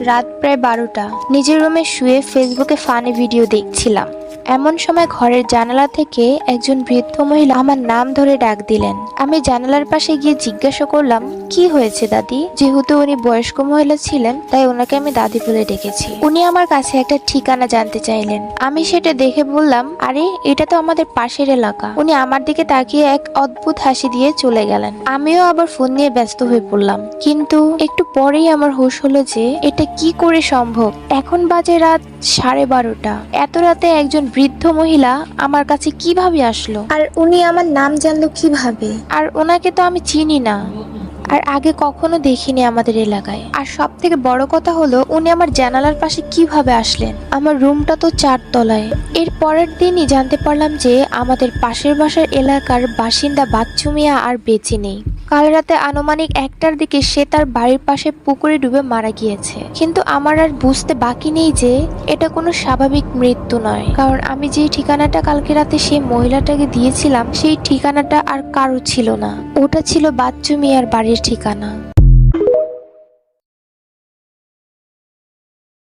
রাত প্রায় 12টা। নিজের রুমে শুয়ে ফেসবুকে ফানি ভিডিও দেখছিলাম। এমন সময় ঘরের জানালা থেকে একজন বৃদ্ধ মহিলা আমার নাম ধরে ডাক দিলেন। আমি জানালার পাশে গিয়ে জিজ্ঞাসা করলাম, কি হয়েছে দাদি? যেহেতু উনি বয়স্ক মহিলা ছিলেন, তাই ওনাকে আমি দাদি বলে ডেকেছি। উনি আমার কাছে একটা ঠিকানা জানতে চাইলেন। আমি সেটা দেখে বললাম, আরে এটা তো আমাদের পাশের এলাকা। উনি আমার দিকে তাকিয়ে এক অদ্ভুত হাসি দিয়ে চলে গেলেন। আমিও আবার ফোন নিয়ে ব্যস্ত হয়ে পড়লাম। কিন্তু একটু পরেই আমার হুঁশ হলো যে এটা কি করে সম্ভব। এখন বাজে রাত 12:30। এত রাতে একজন বৃদ্ধ মহিলা আমার কাছে কিভাবে আসলো? আর উনি আমার নাম জানলো কিভাবে? আর ওনাকে তো আমি চিনি না, আর আগে কখনো দেখিনি আমাদের এলাকায়। আর সব থেকে বড় কথা হলো, উনি আমার জানালার পাশে কিভাবে আসলেন? আমার রুমটা তো 4 তলায়। এর পরের দিনই জানতে পারলাম যে আমাদের পাশের বাসার এলাকার বাসিন্দা বাচ্চু মিয়া আর বেঁচে নেই। কাল রাতে আনুমানিক 1টার দিকে সে তার বাড়ির পাশে পুকুরে ডুবে মারা গিয়েছে। কিন্তু আমার আর বুঝতে বাকি নেই যে এটা কোনো স্বাভাবিক মৃত্যু নয়, কারণ আমি যে ঠিকানাটা কালকে রাতে সেই মহিলাটাকে দিয়েছিলাম, সেই ঠিকানাটা আর কারো ছিল না। ওটা ছিল বাচ্চু মিয়ার বাড়ির ঠিকানা।